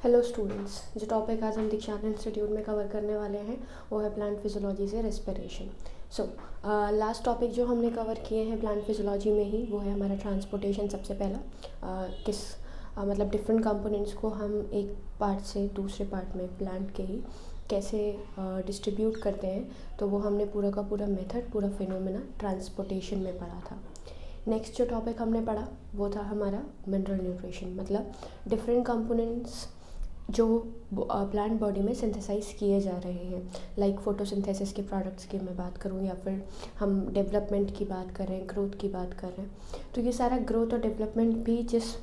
Hello students, जो topic आज हम दीक्षांत इंस्टीट्यूट में कवर करने वाले हैं वो है प्लांट फिजियोलॉजी से रेस्पिरेशन। लास्ट टॉपिक जो हमने कवर किए हैं प्लांट फिजियोलॉजी में ही वो है हमारा ट्रांसपोर्टेशन। सबसे पहला मतलब डिफरेंट कंपोनेंट्स को हम एक पार्ट से दूसरे पार्ट में प्लांट के ही कैसे डिस्ट्रीब्यूट करते हैं, तो वो हमने पूरा का पूरा मेथड, पूरा फिनोमेना ट्रांसपोर्टेशन में पढ़ा था। नेक्स्ट जो टॉपिक हमने पढ़ा वो था हमारा मिनरल न्यूट्रिशन, मतलब डिफरेंट कंपोनेंट्स जो प्लांट बॉडी में सिंथेसाइज किए जा रहे हैं, लाइक फोटोसिंथेसिस के प्रोडक्ट्स की मैं बात करूँ या फिर हम डेवलपमेंट की बात कर रहे हैं, ग्रोथ की बात कर रहे हैं, तो ये सारा ग्रोथ और डेवलपमेंट भी जिस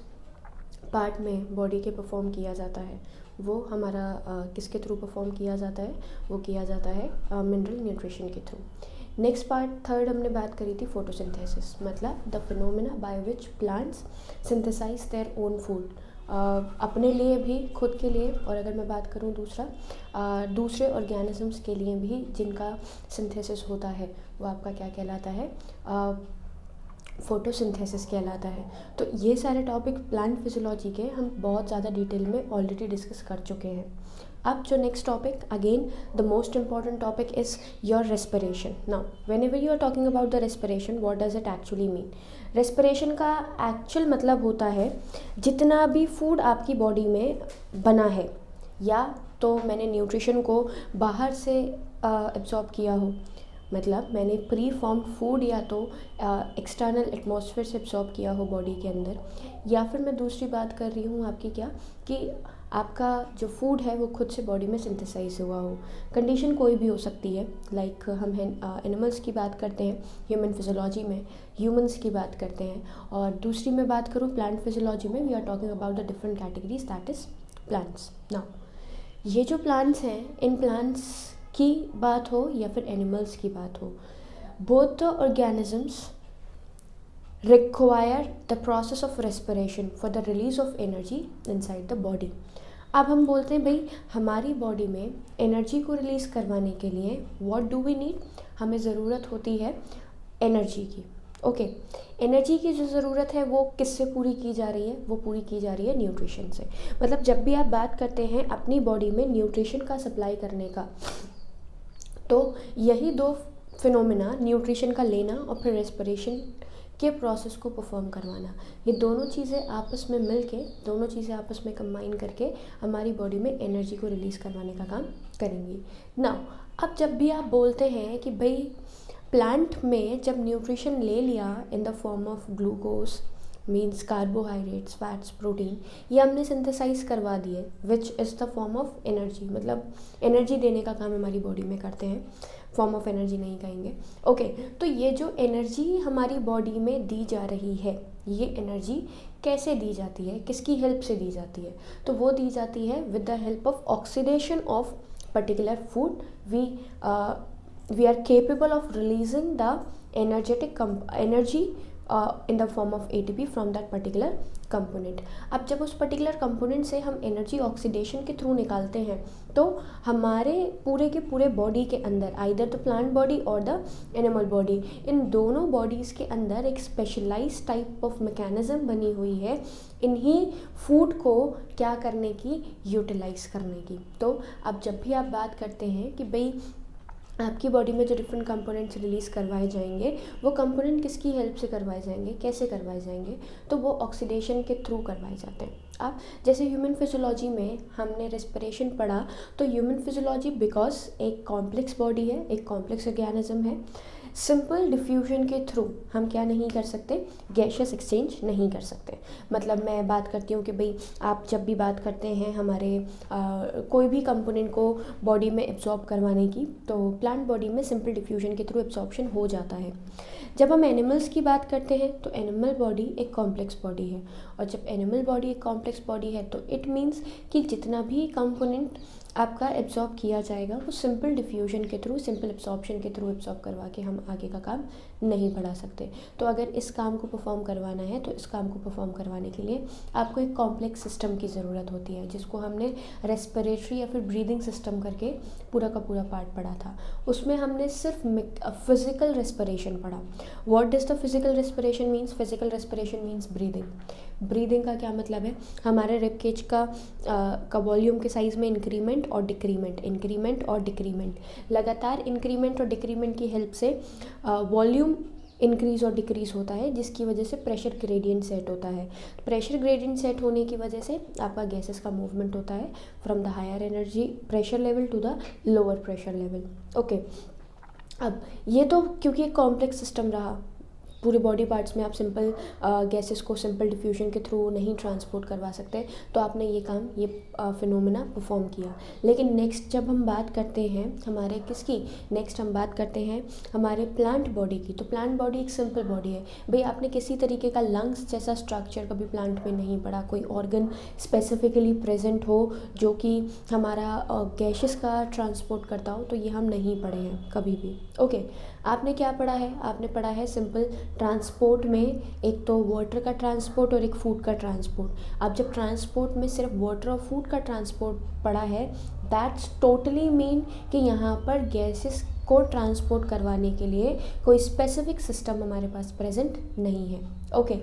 पार्ट में बॉडी के परफॉर्म किया जाता है वो हमारा किसके थ्रू परफॉर्म किया जाता है, वो किया जाता है मिनरल न्यूट्रिशन के थ्रू। नेक्स्ट पार्ट थर्ड हमने बात करी थी फोटोसिंथेसिस, मतलब the phenomena by which plants synthesize their own food, अपने लिए भी, खुद के लिए, और अगर मैं बात करूँ दूसरे ऑर्गेनिजम्स के लिए भी जिनका सिंथेसिस होता है वो आपका क्या कहलाता है, फोटोसिंथेसिस कहलाता है। तो ये सारे टॉपिक प्लांट फिजियोलॉजी के हम बहुत ज़्यादा डिटेल में ऑलरेडी डिस्कस कर चुके हैं। अब जो next topic, again the most important topic is your respiration. Now whenever you are talking about the respiration, what does it actually mean? Respiration का एक्चुअल मतलब होता है जितना भी फूड आपकी बॉडी में बना है, या तो मैंने न्यूट्रिशन को बाहर से एब्जॉर्ब किया हो, मतलब मैंने प्री फॉर्म्ड फूड या तो एक्सटर्नल एटमॉस्फेयर से एब्जॉर्ब किया हो बॉडी के अंदर, या फिर मैं दूसरी बात कर रही हूँ आपकी क्या कि आपका जो फूड है वो खुद से बॉडी में सिंथेसाइज हुआ हो। कंडीशन कोई भी हो सकती है, लाइक हम एनिमल्स की बात करते हैं ह्यूमन फिजियोलॉजी में, ह्यूमंस की बात करते हैं, और दूसरी मैं बात करूँ प्लांट फिजियोलॉजी में, we are talking about the different categories, that is plants. Now ये जो प्लांट्स हैं, इन प्लांट्स की बात हो या फिर एनिमल्स की बात हो, both the organisms require the process of respiration for the release of energy inside the body। अब हम बोलते हैं भाई हमारी बॉडी में एनर्जी को रिलीज़ करवाने के लिए what do we need, हमें ज़रूरत होती है एनर्जी की। ओके, एनर्जी की जो ज़रूरत है वो किससे पूरी की जा रही है? वो पूरी की जा रही है न्यूट्रिशन से। मतलब जब भी आप बात करते हैं अपनी बॉडी में न्यूट्रिशन का सप्लाई करने का, तो यही दो फिनोमेना, न्यूट्रिशन का लेना और फिर रेस्पिरेशन के प्रोसेस को परफॉर्म करवाना, ये दोनों चीज़ें आपस में मिलके, दोनों चीज़ें आपस में कंबाइन करके हमारी बॉडी में एनर्जी को रिलीज़ करवाने का काम करेंगी। नाउ अब जब भी आप बोलते हैं कि भाई प्लांट में जब न्यूट्रिशन ले लिया in the form of glucose, means carbohydrates, fats, protein, ये हमने सिंथेसाइज करवा दिए which is the form of energy, मतलब एनर्जी देने का काम हमारी बॉडी में करते हैं, फॉर्म ऑफ एनर्जी नहीं कहेंगे। ओके, तो ये जो एनर्जी हमारी बॉडी में दी जा रही है, ये एनर्जी कैसे दी जाती है, किसकी हेल्प से दी जाती है? तो वो दी जाती है with the help of oxidation of particular food. We are capable of releasing the energy in the form of ATP from that particular component। अब जब उस पर्टिकुलर कंपोनेंट से हम एनर्जी ऑक्सीडेशन के थ्रू निकालते हैं, तो हमारे पूरे के पूरे बॉडी के अंदर, आइदर द प्लांट बॉडी और द एनिमल बॉडी, इन दोनों बॉडीज़ के अंदर एक स्पेशलाइज टाइप ऑफ मैकेनिज्म बनी हुई है इन्हीं फूड को क्या करने की, यूटिलाइज करने की। तो अब जब भी आप बात करते हैं कि भाई आपकी बॉडी में जो डिफरेंट कंपोनेंट्स रिलीज़ करवाए जाएंगे, वो कंपोनेंट किसकी हेल्प से करवाए जाएंगे, कैसे करवाए जाएंगे? तो वो ऑक्सीडेशन के थ्रू करवाए जाते हैं। अब जैसे ह्यूमन फिजियोलॉजी में हमने रेस्पिरेशन पढ़ा, तो ह्यूमन फिजियोलॉजी बिकॉज एक कॉम्प्लेक्स बॉडी है, एक कॉम्प्लेक्स ऑर्गेनिज्म है, सिंपल डिफ्यूजन के थ्रू हम क्या नहीं कर सकते, गैशियस एक्सचेंज नहीं कर सकते। मतलब मैं बात करती हूँ कि भाई आप जब भी बात करते हैं हमारे कोई भी कंपोनेंट को बॉडी में एब्जॉर्ब करवाने की, तो प्लांट बॉडी में सिंपल डिफ्यूजन के थ्रू एब्जॉर्प्शन हो जाता है। जब हम एनिमल्स की बात करते हैं तो एनिमल बॉडी एक कॉम्प्लेक्स बॉडी है, और जब एनिमल बॉडी एक कॉम्प्लेक्स बॉडी है तो इट मीन्स कि जितना भी कंपोनेंट आपका एब्जॉर्ब किया जाएगा वो सिंपल डिफ्यूजन के थ्रू, सिंपल एब्जॉर्प्शन के थ्रू एब्जॉर्ब करवा के हम आगे का काम नहीं बढ़ा सकते। तो अगर इस काम को परफॉर्म करवाना है, तो इस काम को परफॉर्म करवाने के लिए आपको एक कॉम्प्लेक्स सिस्टम की ज़रूरत होती है, जिसको हमने रेस्पिरेटरी या फिर ब्रीदिंग सिस्टम करके पूरा का पूरा पार्ट पढ़ा था। उसमें हमने सिर्फ फिजिकल रेस्पिरेशन पढ़ा। What does the physical respiration means? Physical respiration means breathing. Breathing का क्या मतलब है, हमारे रिब केज का वॉल्यूम के साइज़ में इंक्रीमेंट और डिक्रीमेंट, लगातार इंक्रीमेंट और डिक्रीमेंट की हेल्प से वॉल्यूम इंक्रीज़ और डिक्रीज़ होता है, जिसकी वजह से प्रेशर ग्रेडियंट सेट होता है। प्रेशर ग्रेडियंट सेट होने की वजह से आपका गैसेस का मूवमेंट होता है from the higher energy pressure level to the lower pressure level. Okay, अब ये तो क्योंकि एक कॉम्प्लेक्स सिस्टम रहा, पूरे बॉडी पार्ट्स में आप सिंपल गैसेस को सिंपल डिफ्यूजन के थ्रू नहीं ट्रांसपोर्ट करवा सकते, तो आपने ये काम, ये फिनोमेना परफॉर्म किया। लेकिन नेक्स्ट जब हम बात करते हैं हमारे किसकी, नेक्स्ट हम बात करते हैं हमारे प्लांट बॉडी की। तो प्लांट बॉडी एक सिंपल बॉडी है भाई, आपने किसी तरीके का लंग्स जैसा स्ट्रक्चर कभी प्लांट में नहीं पढ़ा, कोई ऑर्गन स्पेसिफिकली प्रेजेंट हो जो कि हमारा गैसेस का ट्रांसपोर्ट करता हो, तो ये हम नहीं पढ़े हैं कभी भी। ओके, आपने क्या पढ़ा है, आपने पढ़ा है सिंपल ट्रांसपोर्ट में एक तो वाटर का ट्रांसपोर्ट और एक फूड का ट्रांसपोर्ट। अब जब ट्रांसपोर्ट में सिर्फ वाटर और फूड का ट्रांसपोर्ट पढ़ा है, दैट्स टोटली मीन कि यहाँ पर गैसेस को ट्रांसपोर्ट करवाने के लिए कोई स्पेसिफिक सिस्टम हमारे पास प्रेजेंट नहीं है। ओके,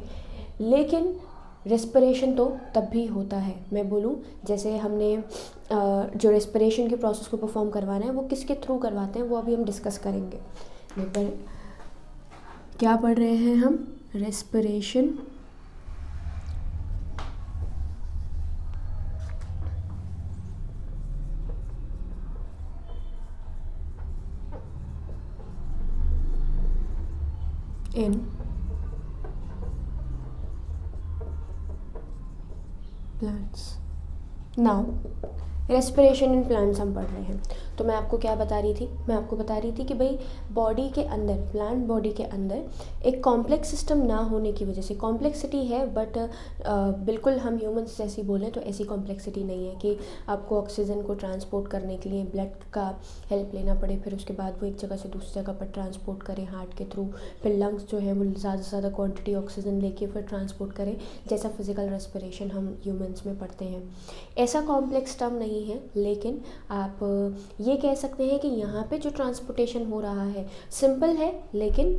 लेकिन रेस्पिरेशन तो तब भी होता है। मैं बोलूँ जैसे हमने जो रेस्पिरेशन के प्रोसेस को परफॉर्म करवाना है वो किसके थ्रू करवाते हैं, वो अभी हम डिस्कस करेंगे। पर क्या पढ़ रहे हैं हम, respiration in plants. Now respiration in plants हम पढ़ रहे हैं, तो मैं आपको क्या बता रही थी, मैं आपको बता रही थी कि भाई बॉडी के अंदर, प्लांट बॉडी के अंदर एक कॉम्प्लेक्स सिस्टम ना होने की वजह से, कॉम्प्लेक्सिटी है बट बिल्कुल हम ह्यूमंस जैसी बोलें तो ऐसी कॉम्प्लेक्सिटी नहीं है कि आपको ऑक्सीजन को ट्रांसपोर्ट करने के लिए ब्लड का हेल्प लेना पड़े, फिर उसके बाद वो एक जगह से दूसरी जगह पर ट्रांसपोर्ट करें हार्ट के थ्रू, फिर लंग्स जो है वो ज़्यादा से ज़्यादा क्वान्टिटी ऑक्सीजन लेके फिर ट्रांसपोर्ट करें, जैसा फिजिकल रेस्पिरेशन हम ह्यूमंस में पढ़ते हैं। ऐसा कॉम्प्लेक्स टर्म नहीं है, लेकिन आप ये कह सकते हैं कि यहाँ पे जो ट्रांसपोर्टेशन हो रहा है सिंपल है, लेकिन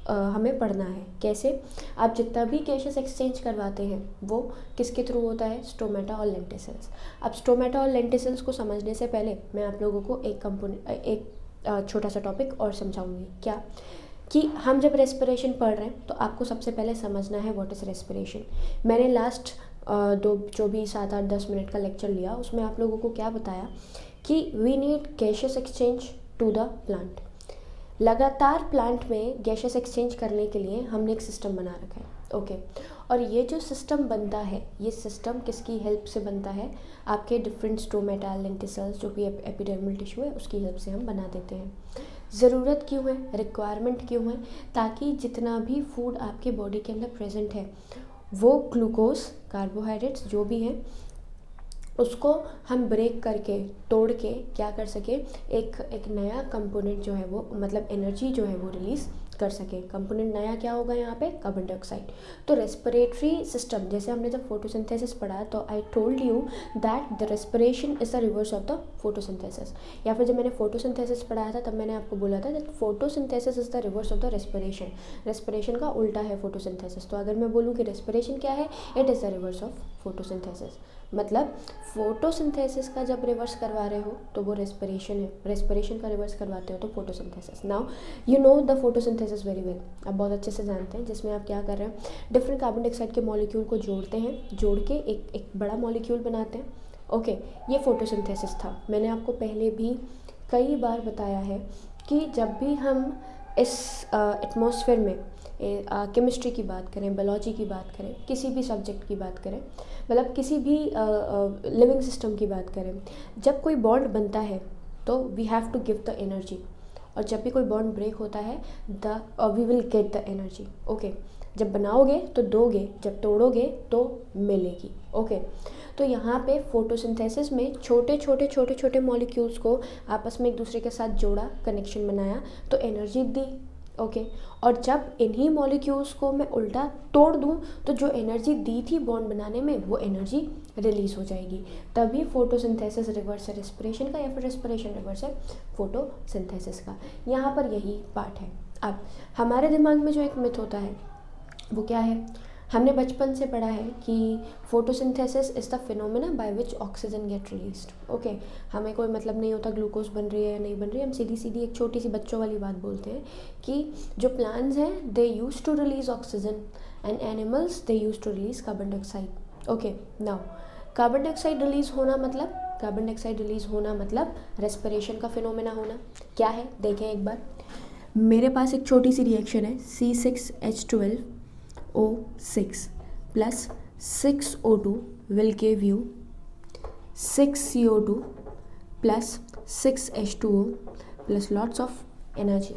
हमें पढ़ना है कैसे। आप जितना भी गैसेस एक्सचेंज करवाते हैं वो किसके थ्रू होता है, स्टोमेटा और लेंटिसल्स। अब स्टोमेटा और लेंटिसल्स को समझने से पहले मैं आप लोगों को एक छोटा सा टॉपिक और समझाऊंगी, क्या कि हम जब रेस्पिरेशन पढ़ रहे हैं तो आपको सबसे पहले समझना है व्हाट इज़ रेस्पिरेशन। मैंने लास्ट जो भी 7-8-10 मिनट का लेक्चर लिया उसमें आप लोगों को क्या बताया कि we need gases exchange to the plant. लगातार प्लांट में गैसेस एक्सचेंज करने के लिए हमने एक सिस्टम बना रखा है। ओके, और ये जो सिस्टम बनता है, ये सिस्टम किसकी हेल्प से बनता है, आपके डिफरेंट स्टोमेटा, लेंटिसल्स जो भी एपिडर्मल टिश्यू है उसकी हेल्प से हम बना देते हैं। ज़रूरत क्यों है, रिक्वायरमेंट क्यों है, ताकि जितना भी फूड आपके बॉडी के अंदर प्रेजेंट है वो ग्लूकोज, कार्बोहाइड्रेट्स जो भी हैं उसको हम ब्रेक करके, तोड़ के क्या कर सके, एक नया कंपोनेंट जो है वो, मतलब एनर्जी जो है वो रिलीज़ कर सके। कंपोनेंट नया क्या होगा यहाँ पे, कार्बन डाइऑक्साइड। तो रेस्पिरेटरी सिस्टम, जैसे हमने जब फोटोसिंथेसिस पढ़ा तो I told you that the respiration is the reverse of the photosynthesis, या फिर जब मैंने फोटोसिंथेसिस पढ़ाया था तब मैंने आपको बोला था that photosynthesis is the reverse of the respiration. Respiration का उल्टा है फोटोसिंथेसिस। तो अगर मैं बोलूँ कि रेस्पिरेशन क्या है, it is the reverse of photosynthesis. मतलब फोटोसिंथेसिस का जब रिवर्स करवा रहे हो तो वो रेस्पिरेशन है, रेस्पिरेशन का रिवर्स करवाते हो तो photosynthesis. Now you know the photosynthesis very well, आप बहुत अच्छे से जानते हैं, जिसमें आप क्या कर रहे हैं, डिफरेंट कार्बन डाइऑक्साइड के मॉलिक्यूल को जोड़ते हैं, जोड़ के एक बड़ा मॉलिक्यूल बनाते हैं। ओके, ये फोटोसिंथेसिस था। मैंने आपको पहले भी कई बार बताया है कि जब भी हम इस एटमॉस्फेयर में केमिस्ट्री की बात करें, बायोलॉजी की बात करें, किसी भी सब्जेक्ट की बात करें, मतलब किसी भी लिविंग सिस्टम की बात करें, जब कोई बॉन्ड बनता है तो we have to give the energy, और जब भी कोई बॉन्ड ब्रेक होता है we will get the energy. Okay, जब बनाओगे तो दोगे, जब तोड़ोगे तो मिलेगी। ओके, तो यहाँ पे फोटोसिंथेसिस में छोटे छोटे मॉलिक्यूल्स को आपस में एक दूसरे के साथ जोड़ा, कनेक्शन बनाया तो एनर्जी दी। ओके, और जब इन्हीं मॉलिक्यूल्स को मैं उल्टा तोड़ दूं तो जो एनर्जी दी थी बॉन्ड बनाने में वो एनर्जी रिलीज हो जाएगी। तभी फोटोसिंथेसिस रिवर्स है रेस्पिरेशन का, या फिर रेस्पिरेशन रिवर्स है फोटोसिंथेसिस का। यहाँ पर यही पार्ट है। अब हमारे दिमाग में जो एक मिथ होता है वो क्या है, हमने बचपन से पढ़ा है कि photosynthesis is the phenomena by which oxygen gate released. Okay, हमें कोई मतलब नहीं होता ग्लूकोज बन रही है या नहीं बन रही है, हम सीधी सीधी एक छोटी सी बच्चों वाली बात बोलते हैं कि जो प्लांट्स हैं they use to release oxygen and animals they use to release carbon dioxide. Okay, now carbon dioxide release होना मतलब रेस्पिरेशन का फिनोमेना होना। क्या है देखें एक बार, मेरे पास एक छोटी सी रिएक्शन है C6H12O6 plus 6O2 will give you 6CO2 plus 6H2O plus lots of energy.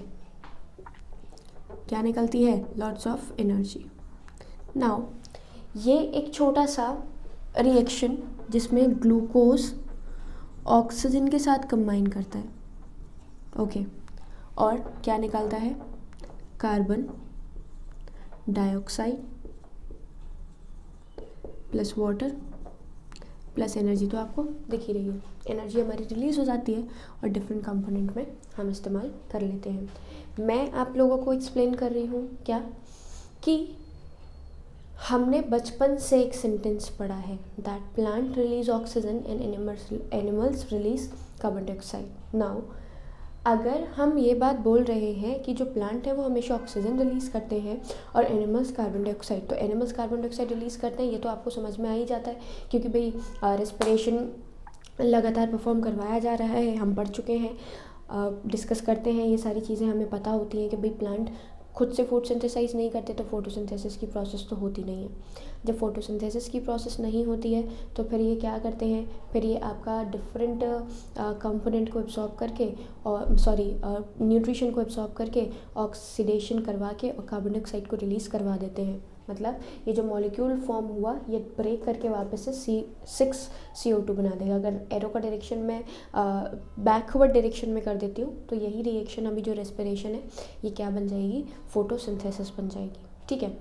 क्या निकलती है? Lots of energy. नाउ ये एक छोटा सा रिएक्शन जिसमें ग्लूकोज ऑक्सीजन के साथ कंबाइन करता है। ओके, और क्या निकलता है? Carbon dioxide plus water plus energy. तो आपको दिख ही रही है, एनर्जी हमारी रिलीज़ हो जाती है और डिफरेंट कंपोनेंट में हम इस्तेमाल कर लेते हैं। मैं आप लोगों को एक्सप्लेन कर रही हूँ क्या कि हमने बचपन से एक सेंटेंस पढ़ा है that plant release oxygen and animals release carbon dioxide. Now अगर हम ये बात बोल रहे हैं कि जो प्लांट है वो हमेशा ऑक्सीजन रिलीज़ करते हैं और एनिमल्स कार्बन डाइऑक्साइड, तो एनिमल्स कार्बन डाइऑक्साइड रिलीज़ करते हैं, ये तो आपको समझ में आ ही जाता है क्योंकि भाई रेस्पिरेशन लगातार परफॉर्म करवाया जा रहा है, हम पढ़ चुके हैं, डिस्कस करते हैं, ये सारी चीज़ें हमें पता होती हैं कि भाई प्लांट खुद से फूड सिंथेसाइज नहीं करते तो फोटोसिंथेसिस की प्रोसेस तो होती नहीं है। जब फोटोसिंथेसिस की प्रोसेस नहीं होती है तो फिर ये क्या करते हैं, फिर ये आपका डिफरेंट कंपोनेंट को एब्जॉर्ब करके और न्यूट्रिशन को एब्जॉर्ब करके ऑक्सीडेशन करवा के और कार्बन डाइऑक्साइड को रिलीज़ करवा देते हैं। मतलब ये जो मॉलिक्यूल फॉर्म हुआ ये ब्रेक करके वापस से 6CO2 बना देगा। अगर एरो का डायरेक्शन में बैकवर्ड डायरेक्शन में कर देती हूँ तो यही रिएक्शन अभी जो रेस्पिरेशन है ये क्या बन जाएगी? फोटोसिंथेसिस बन जाएगी। ठीक है,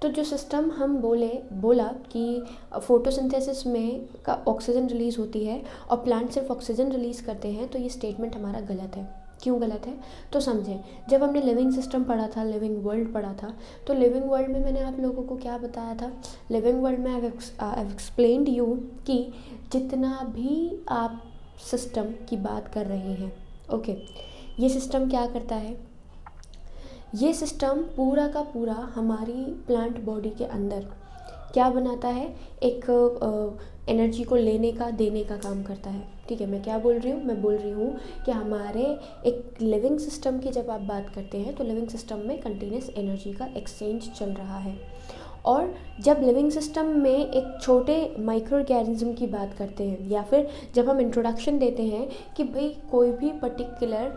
तो जो सिस्टम हम बोला कि फोटोसिंथेसिस में का ऑक्सीजन रिलीज़ होती है और प्लांट सिर्फ ऑक्सीजन रिलीज़ करते हैं, तो ये स्टेटमेंट हमारा गलत है। क्यों गलत है? तो समझें, जब हमने लिविंग सिस्टम पढ़ा था, लिविंग वर्ल्ड पढ़ा था, तो लिविंग वर्ल्ड में मैंने आप लोगों को क्या बताया था? लिविंग वर्ल्ड में आई हैव एक्सप्लेन्ड यू कि जितना भी आप सिस्टम की बात कर रहे हैं, ओके, ये सिस्टम क्या करता है? ये सिस्टम पूरा का पूरा हमारी प्लांट बॉडी के अंदर क्या बनाता है? एक एनर्जी को लेने का देने का काम करता है। ठीक है, मैं क्या बोल रही हूँ? मैं बोल रही हूँ कि हमारे एक लिविंग सिस्टम की जब आप बात करते हैं तो लिविंग सिस्टम में कंटिन्यूस एनर्जी का एक्सचेंज चल रहा है। और जब लिविंग सिस्टम में एक छोटे माइक्रो ऑर्गेनिज्म की बात करते हैं या फिर जब हम इंट्रोडक्शन देते हैं कि भाई कोई भी पर्टिकुलर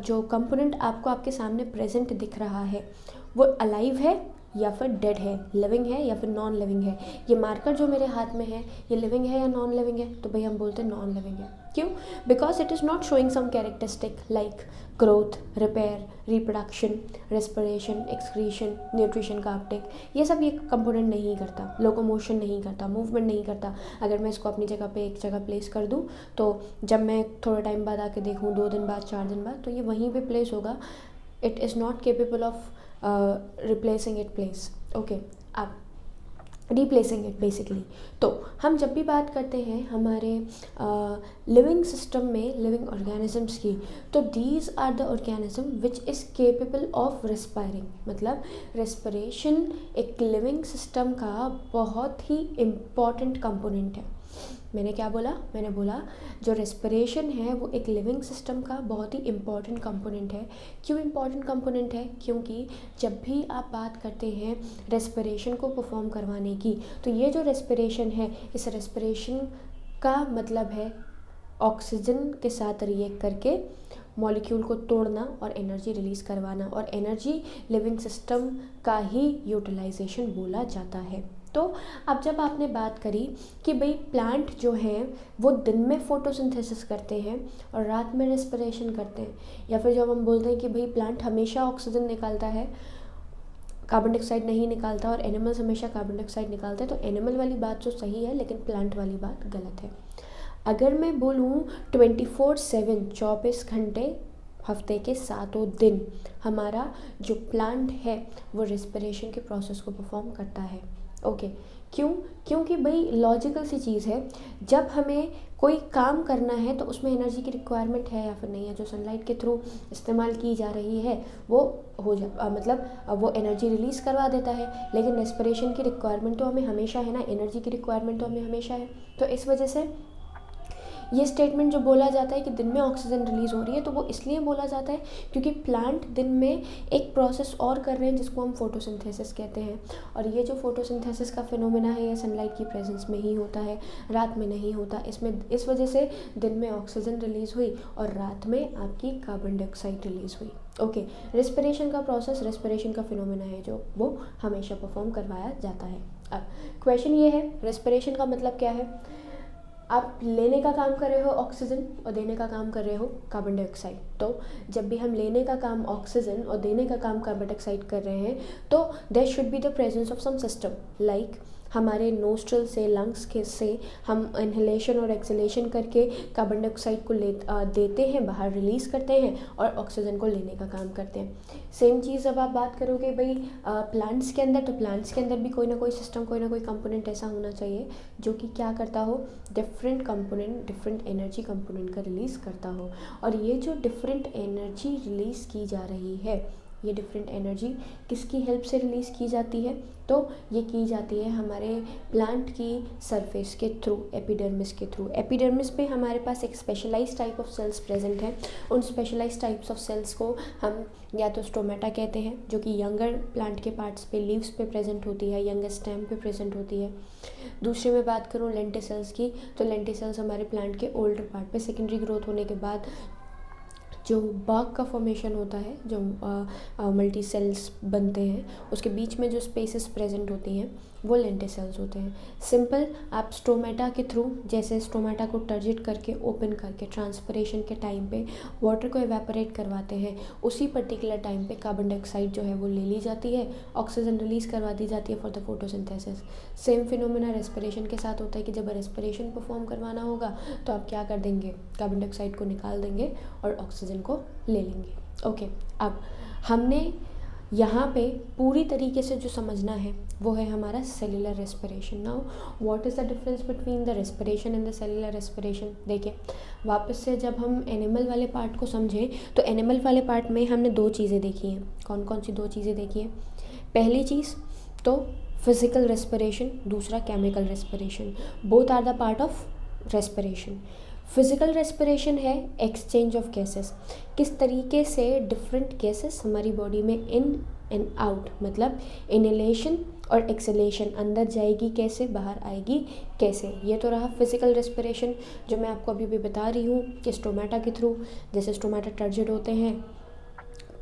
जो कंपोनेंट आपको आपके सामने प्रेजेंट दिख रहा है वो अलाइव है या फिर डेड है, लिविंग है या फिर नॉन लिविंग है। ये मार्कर जो मेरे हाथ में है ये लिविंग है या नॉन लिविंग है? तो भाई हम बोलते हैं नॉन लिविंग है। क्यों? Because it is not showing some characteristic like growth, repair, reproduction, respiration, excretion, nutrition का अपटेक, ये सब ये कंपोनेंट नहीं करता, लोकोमोशन नहीं करता, मूवमेंट नहीं करता। अगर मैं इसको अपनी जगह पे एक जगह प्लेस कर दूँ तो जब मैं थोड़े टाइम बाद आके देखूँ, 2 दिन बाद, 4 दिन बाद, तो ये वहीं पे प्लेस होगा। It is not capable of replacing it place. Okay, अब रिप्लेसिंग इट बेसिकली। तो हम जब भी बात करते हैं हमारे लिविंग सिस्टम में लिविंग ऑर्गेनिजम्स की, तो these are the organism which is capable of respiring. मतलब रेस्पिरेशन एक लिविंग सिस्टम का बहुत ही इम्पॉर्टेंट कंपोनेंट है। मैंने क्या बोला? मैंने बोला जो रेस्पिरेशन है वो एक लिविंग सिस्टम का बहुत ही इम्पॉर्टेंट कंपोनेंट है। क्यों इम्पॉर्टेंट कंपोनेंट है? क्योंकि जब भी आप बात करते हैं रेस्पिरेशन को परफॉर्म करवाने की, तो ये जो रेस्पिरेशन है, इस रेस्पिरेशन का मतलब है ऑक्सीजन के साथ रिएक्ट करके मॉलिक्यूल को तोड़ना और एनर्जी रिलीज़ करवाना, और एनर्जी लिविंग सिस्टम का ही यूटिलाइजेशन बोला जाता है। तो अब जब आपने बात करी कि भाई प्लांट जो हैं वो दिन में फोटोसिंथेसिस करते हैं और रात में रेस्पिरेशन करते हैं, या फिर जब हम बोलते हैं कि भाई प्लांट हमेशा ऑक्सीजन निकालता है, कार्बन डाइऑक्साइड नहीं निकालता, और एनिमल्स हमेशा कार्बन डाइऑक्साइड निकालते हैं, तो एनिमल वाली बात तो सही है लेकिन प्लांट वाली बात गलत है। अगर मैं बोलूँ 24/7 24 घंटे हफ्ते के 7 दिन हमारा जो प्लांट है वो रेस्पिरेशन के प्रोसेस को परफॉर्म करता है। ओके, क्यों? क्योंकि भाई लॉजिकल सी चीज़ है, जब हमें कोई काम करना है तो उसमें एनर्जी की रिक्वायरमेंट है या फिर नहीं है। जो सनलाइट के थ्रू इस्तेमाल की जा रही है वो वो एनर्जी रिलीज़ करवा देता है, लेकिन रेस्पिरेशन की रिक्वायरमेंट तो हमें हमेशा है ना, एनर्जी की रिक्वायरमेंट तो हमें हमेशा है। तो इस वजह से ये स्टेटमेंट जो बोला जाता है कि दिन में ऑक्सीजन रिलीज़ हो रही है, तो वो इसलिए बोला जाता है क्योंकि प्लांट दिन में एक प्रोसेस और कर रहे हैं जिसको हम फोटोसिंथेसिस कहते हैं। और ये जो फोटोसिंथेसिस का फिनोमेना है ये सनलाइट की प्रेजेंस में ही होता है, रात में नहीं होता। इस वजह से दिन में ऑक्सीजन रिलीज़ हुई और रात में आपकी कार्बन डाइऑक्साइड रिलीज़ हुई। ओके, रेस्पिरेशन का प्रोसेस, रेस्पिरेशन का फिनोमेना है जो वो हमेशा परफॉर्म करवाया जाता है। अब क्वेश्चन ये है, रेस्पिरेशन का मतलब क्या है? आप लेने का काम कर रहे हो ऑक्सीजन और देने का काम कर रहे हो कार्बन डाइऑक्साइड। तो जब भी हम लेने का काम ऑक्सीजन और देने का काम कार्बन डाइऑक्साइड कर रहे हैं तो there should be the presence of some system, like हमारे नोस्ट्रल से, लंग्स के से हम इन्हेलेशन और एक्सहेलेशन करके कार्बन डाइऑक्साइड को देते हैं, बाहर रिलीज़ करते हैं और ऑक्सीजन को लेने का काम करते हैं। सेम चीज़ जब आप बात करोगे भाई प्लांट्स के अंदर, तो प्लांट्स के अंदर भी कोई ना कोई सिस्टम, कोई ना कोई कंपोनेंट ऐसा होना चाहिए जो कि क्या करता हो, different component, different energy component का रिलीज़ करता हो। और ये जो डिफरेंट एनर्जी रिलीज़ की जा रही है, ये डिफरेंट एनर्जी किसकी हेल्प से रिलीज़ की जाती है? तो ये की जाती है हमारे प्लांट की सरफेस के थ्रू, एपिडर्मिस के थ्रू। एपिडर्मिस पे हमारे पास एक specialized type of cells present है। उन स्पेशलाइज्ड टाइप्स ऑफ सेल्स को हम या तो स्टोमेटा कहते हैं, जो कि यंगर प्लांट के पार्ट्स पे, लीव्स पे प्रेजेंट होती है, यंगर स्टेम पे प्रेजेंट होती है। दूसरे में बात करूँ लेंटिसेल्स की, तो लेंटिसेल्स हमारे प्लांट के ओल्डर पार्ट पे सेकेंडरी ग्रोथ होने के बाद जो बाग का फॉर्मेशन होता है, जो मल्टी सेल्स बनते हैं, उसके बीच में जो स्पेसेस प्रेजेंट होती हैं वो लेंटिसेल्स होते हैं। सिंपल, आप स्टोमेटा के थ्रू, जैसे स्टोमेटा को टर्जिट करके, ओपन करके ट्रांसपिरेशन के टाइम पे वाटर को एवेपोरेट करवाते हैं, उसी पर्टिकुलर टाइम पे कार्बन डाइऑक्साइड जो है वो ले ली जाती है, ऑक्सीजन रिलीज़ करवा दी जाती है for the photosynthesis. Same phenomena respiration के साथ होता है कि जब रेस्पिरेशन परफॉर्म करवाना होगा तो आप क्या कर देंगे, कार्बन डाइऑक्साइड को निकाल देंगे और ऑक्सीजन को ले लेंगे। ओके, अब हमने यहाँ पे पूरी तरीके से जो समझना है वो है हमारा cellular respiration. Now what is the difference between the respiration and the cellular respiration? देखिए, वापस से जब हम एनिमल वाले पार्ट को समझें तो एनिमल वाले पार्ट में हमने 2 चीज़ें देखी हैं। कौन कौन सी 2 चीज़ें देखी हैं? पहली चीज़ तो फिजिकल रेस्पिरेशन, दूसरा chemical respiration. Both are the part of respiration. Physical respiration है एक्सचेंज ऑफ गैसेस, किस तरीके से डिफरेंट गैसेस हमारी बॉडी में इन एंड आउट, मतलब इनहेलेशन और एक्सहेलेशन, अंदर जाएगी कैसे, बाहर आएगी कैसे। ये तो रहा फिजिकल रेस्पिरेशन जो मैं आपको अभी भी बता रही हूँ कि स्टोमेटा के थ्रू, जैसे स्टोमेटा टर्जिड होते हैं,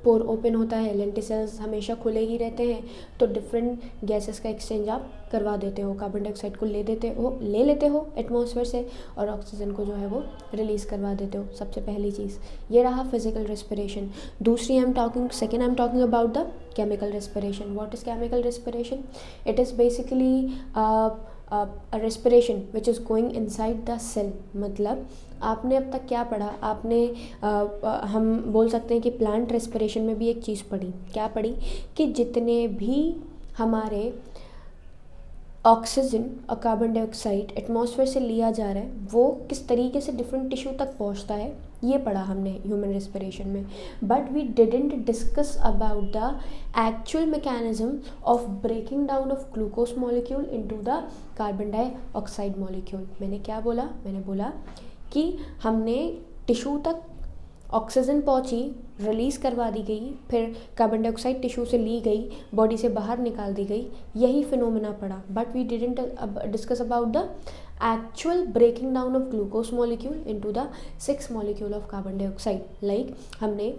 पोर ओपन होता है, लेंटिसेल्स हमेशा खुले ही रहते हैं, तो डिफरेंट गैसेस का एक्सचेंज आप करवा देते हो, कार्बन डाइऑक्साइड को ले लेते हो एटमॉस्फेयर से और ऑक्सीजन को जो है वो रिलीज़ करवा देते हो। सबसे पहली चीज़ ये रहा फिजिकल रेस्पिरेशन। दूसरी I am talking about the chemical respiration. What is chemical respiration? It is basically respiration which is going inside the cell. मतलब आपने अब तक क्या पढ़ा, आपने हम बोल सकते हैं कि प्लांट रेस्पिरेशन में भी एक चीज़ पढ़ी। क्या पढ़ी? कि जितने भी हमारे ऑक्सीजन और कार्बन डाइऑक्साइड एटमॉस्फेयर से लिया जा रहा है वो किस तरीके से डिफरेंट टिश्यू तक पहुंचता है, ये पढ़ा हमने ह्यूमन रेस्पिरेशन में। But we didn't discuss about the actual mechanism of breaking down of glucose molecule into the carbon dioxide molecule. मैंने क्या बोला? मैंने बोला कि हमने टिश्यू तक ऑक्सीजन पहुंची, रिलीज़ करवा दी गई, फिर कार्बन डाइऑक्साइड टिश्यू से ली गई, बॉडी से बाहर निकाल दी गई, यही फिनोमेना पड़ा। But we didn't discuss about the actual breaking down of glucose molecule into the 6 molecule of carbon dioxide. Like हमने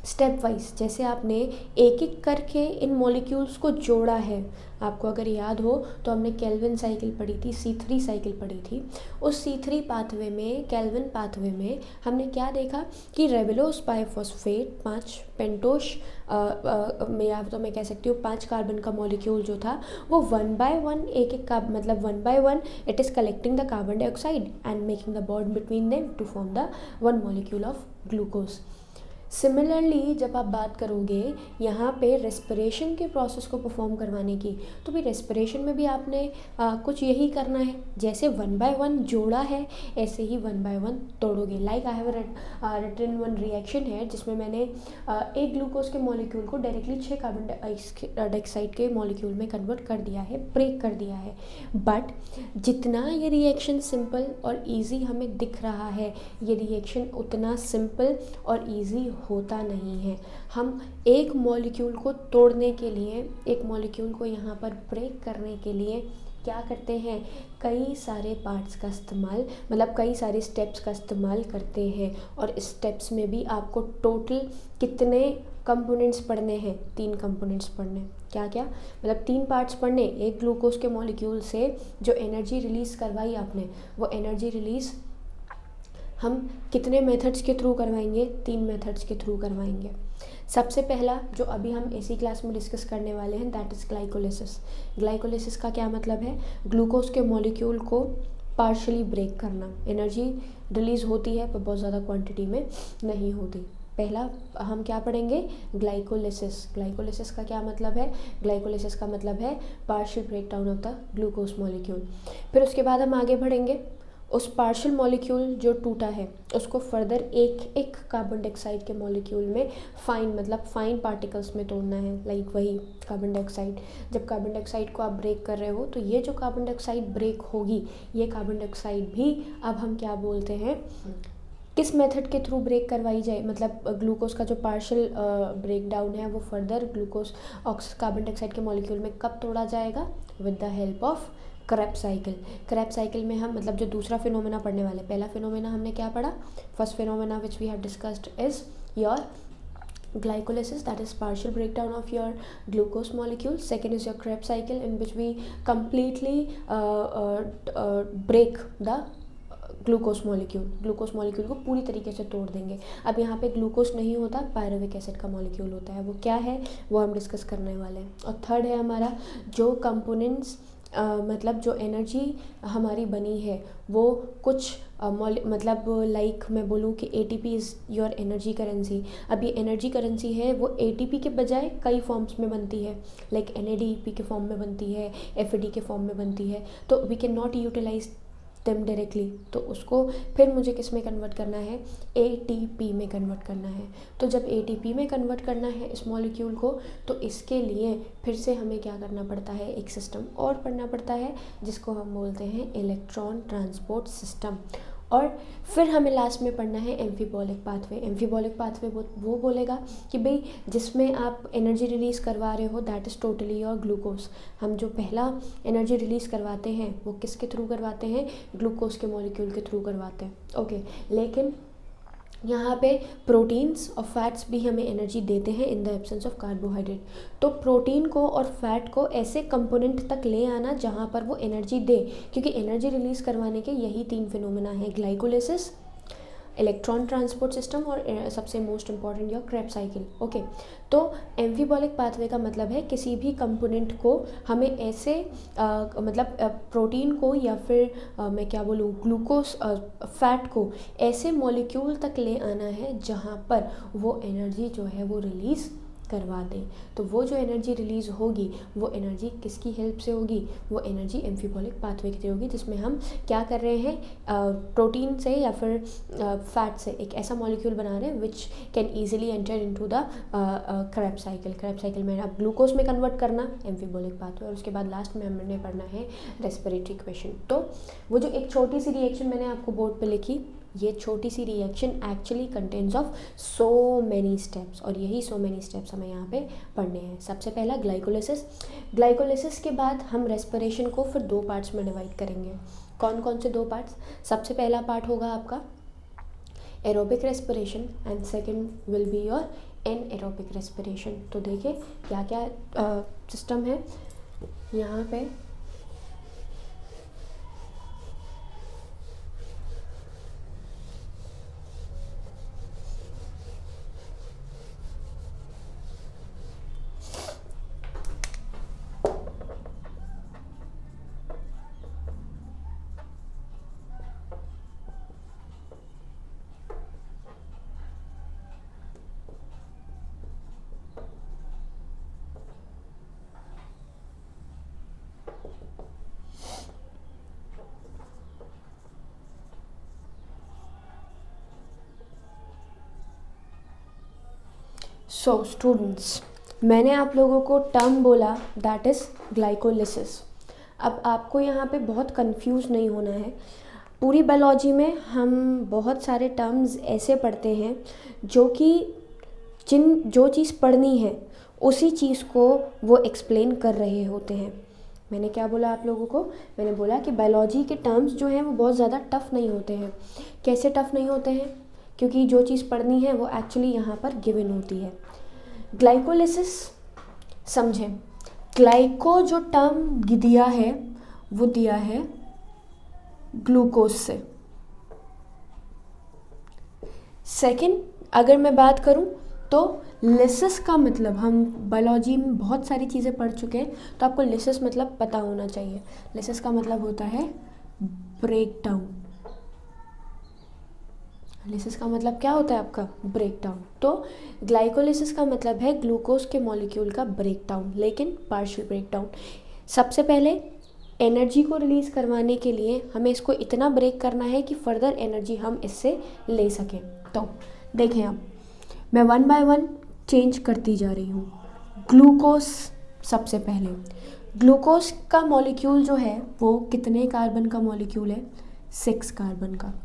स्टेप वाइज, जैसे आपने एक एक करके इन मॉलिक्यूल्स को जोड़ा है। आपको अगर याद हो तो हमने केल्विन साइकिल पढ़ी थी, C3 साइकिल पढ़ी थी। उस C3 पाथवे में, केल्विन पाथवे में हमने क्या देखा कि रेबेलोस बाइफॉस्फेट 5 पेंटोस में, या तो मैं कह सकती हूँ 5 कार्बन का मॉलिक्यूल जो था वो 1 by 1 एक का मतलब 1 by 1 it is collecting the carbon dioxide and making the bond between them to form the 1 molecule of glucose. Similarly जब आप बात करोगे यहाँ पे रेस्पिरेशन के प्रोसेस को परफॉर्म करवाने की, तो भी रेस्पिरेशन में भी आपने कुछ यही करना है। जैसे 1 बाय 1 जोड़ा है, ऐसे ही 1 बाय 1 तोड़ोगे। Like I have written one reaction है जिसमें मैंने एक ग्लूकोज के मॉलिक्यूल को डायरेक्टली 6 कार्बन डाइऑक्साइड के मॉलिक्यूल में कन्वर्ट कर दिया है, ब्रेक कर दिया है। बट जितना ये रिएक्शन सिंपल और ईजी हमें दिख रहा है, ये रिएक्शन उतना सिंपल और ईजी होता नहीं है। हम एक मॉलिक्यूल को तोड़ने के लिए, एक मॉलिक्यूल को यहाँ पर ब्रेक करने के लिए क्या करते हैं, कई सारे पार्ट्स का इस्तेमाल, मतलब कई सारे स्टेप्स का इस्तेमाल करते हैं। और इस स्टेप्स में भी आपको टोटल कितने कंपोनेंट्स पढ़ने हैं, 3 कंपोनेंट्स पढ़ने। क्या क्या मतलब 3 पार्ट्स पढ़ने। एक ग्लूकोज के मॉलिक्यूल से जो एनर्जी रिलीज़ करवाई आपने, वो एनर्जी रिलीज़ हम कितने मेथड्स के थ्रू करवाएंगे, 3 मेथड्स के थ्रू करवाएंगे। सबसे पहला जो अभी हम इसी क्लास में डिस्कस करने वाले हैं, दैट इज़ ग्लाइकोलिसिस। ग्लाइकोलिसिस का क्या मतलब है, ग्लूकोज के मॉलिक्यूल को पार्शली ब्रेक करना। एनर्जी रिलीज़ होती है पर बहुत ज़्यादा क्वांटिटी में नहीं होती। पहला हम क्या पढ़ेंगे, ग्लाइकोलिसिस। ग्लाइकोलिसिस का क्या मतलब है, ग्लाइकोलिसिस का मतलब है partial break down of the glucose molecule. फिर उसके बाद हम आगे बढ़ेंगे, उस पार्शियल मॉलिक्यूल जो टूटा है उसको फर्दर एक एक कार्बन डाइऑक्साइड के मॉलिक्यूल में फाइन पार्टिकल्स में तोड़ना है। लाइक वही कार्बन डाइऑक्साइड, जब कार्बन डाइऑक्साइड को आप ब्रेक कर रहे हो तो ये जो कार्बन डाइऑक्साइड ब्रेक होगी, ये कार्बन डाइऑक्साइड भी अब हम क्या बोलते हैं, किस मेथड के थ्रू ब्रेक करवाई जाए, मतलब ग्लूकोज का जो पार्शियल ब्रेक डाउन है वो फर्दर ग्लूकोज कार्बन डाइऑक्साइड के मॉलिक्यूल में कब तोड़ा जाएगा, with the help of Krebs cycle. Krebs cycle में हम मतलब जो दूसरा फिनोमेना पढ़ने वाले, पहला फिनोमेना हमने क्या पढ़ा, first phenomena which we have discussed is your glycolysis, that is partial breakdown of your glucose molecule. Second is your Krebs cycle, in which we completely break the glucose molecule को पूरी तरीके से तोड़ देंगे। अब यहाँ पे ग्लूकोज नहीं होता, पायरुविक एसिड का मॉलिक्यूल होता है। वो क्या है वो हम डिस्कस करने वाले हैं। और थर्ड है हमारा जो कंपोनेंट्स, मतलब जो एनर्जी हमारी बनी है वो कुछ मतलब लाइक मैं बोलूँ कि ATP is your energy currency. अब ये एनर्जी करेंसी है वो ATP के बजाय कई फॉर्म्स में बनती है, लाइक NADP के फॉर्म में बनती है, FAD के फॉर्म में बनती है। तो we can not utilize them directly, तो उसको फिर मुझे किस में कन्वर्ट करना है, ATP में कन्वर्ट करना है। तो जब ATP में कन्वर्ट करना है इस मॉलिक्यूल को, तो इसके लिए फिर से हमें क्या करना पड़ता है, एक सिस्टम और पढ़ना पड़ता है जिसको हम बोलते हैं इलेक्ट्रॉन ट्रांसपोर्ट सिस्टम। और फिर हमें लास्ट में पढ़ना है एम्फीबॉलिक पाथवे। एम्फीबॉलिक पाथवे वो बोलेगा कि भाई जिसमें आप एनर्जी रिलीज़ करवा रहे हो that is totally your glucose. हम जो पहला एनर्जी रिलीज़ करवाते हैं वो किसके थ्रू करवाते हैं, ग्लूकोज के मॉलिक्यूल के थ्रू करवाते हैं। ओके, लेकिन यहाँ पे प्रोटीन्स और फैट्स भी हमें एनर्जी देते हैं in the absence of carbohydrate. तो प्रोटीन को और फैट को ऐसे कंपोनेंट तक ले आना जहाँ पर वो एनर्जी दे, क्योंकि एनर्जी रिलीज़ करवाने के यही 3 फिनोमेना है, ग्लाइकोलिसिस, इलेक्ट्रॉन ट्रांसपोर्ट सिस्टम और सबसे most important your Krebs cycle. Okay, तो एम्फीबॉलिक पाथवे का मतलब है किसी भी कंपोनेंट को हमें ऐसे मतलब प्रोटीन को या फिर मैं क्या बोलूँ ग्लूकोज फैट को ऐसे मॉलिक्यूल तक ले आना है जहाँ पर वो एनर्जी जो है वो रिलीज़ करवा दें। तो वो जो एनर्जी रिलीज़ होगी वो एनर्जी किसकी हेल्प से होगी, वो एनर्जी एम्फीबॉलिक पाथवे की होगी, जिसमें हम क्या कर रहे हैं, प्रोटीन से या फिर फैट से एक ऐसा मॉलिक्यूल बना रहे हैं which can easily enter into the Krebs cycle. Krebs cycle में अब ग्लूकोज में कन्वर्ट करना एम्फीबॉलिक पाथवे, और उसके बाद लास्ट में हमने पढ़ना है रेस्पिरेटरी इक्वेशन। तो वो जो एक छोटी सी रिएक्शन मैंने आपको बोर्ड पे लिखी, ये छोटी सी reaction actually contains of so many steps, और यही सो मैनी स्टेप्स हमें यहाँ पे पढ़ने हैं। सबसे पहला ग्लाइकोलिसिस। ग्लाइकोलिसिस के बाद हम रेस्पिरेशन को फिर 2 पार्ट्स में डिवाइड करेंगे। कौन कौन से 2 पार्ट्स, सबसे पहला पार्ट होगा आपका aerobic respiration and second will be your anaerobic respiration. तो देखिए क्या क्या सिस्टम है यहाँ पे। सो स्टूडेंट्स, मैंने आप लोगों को टर्म बोला दैट इज़ ग्लाइकोलिसिस। अब आपको यहाँ पे बहुत कंफ्यूज नहीं होना है। पूरी बायोलॉजी में हम बहुत सारे टर्म्स ऐसे पढ़ते हैं जो कि जो चीज़ पढ़नी है उसी चीज़ को वो एक्सप्लेन कर रहे होते हैं। मैंने क्या बोला आप लोगों को? मैंने बोला कि बायोलॉजी के टर्म्स जो हैं वो बहुत ज़्यादा टफ़ नहीं होते हैं। कैसे टफ़ नहीं होते हैं? क्योंकि जो चीज़ पढ़नी है वो एक्चुअली यहाँ पर गिवन होती है। ग्लाइकोलिसिस समझें। ग्लाइको जो टर्म दिया है वो दिया है ग्लूकोज से। सेकंड, अगर मैं बात करूं तो लिसिस का मतलब, हम बायोलॉजी में बहुत सारी चीज़ें पढ़ चुके हैं तो आपको लिसिस मतलब पता होना चाहिए। लिसिस का मतलब होता है ब्रेक डाउन। लिसिस का मतलब क्या होता है आपका? Break down. तो ग्लाइकोलिसिस का मतलब है ग्लूकोज के मॉलिक्यूल का ब्रेक डाउन, लेकिन पार्शियल ब्रेक डाउन। सबसे पहले एनर्जी को रिलीज़ करवाने के लिए हमें इसको इतना ब्रेक करना है कि फर्दर एनर्जी हम इससे ले सकें। तो देखें, अब मैं 1 बाय 1 चेंज करती जा रही हूँ। ग्लूकोज, सबसे पहले ग्लूकोज का मॉलिक्यूल जो है वो कितने कार्बन का मॉलिक्यूल है? 6 कार्बन का।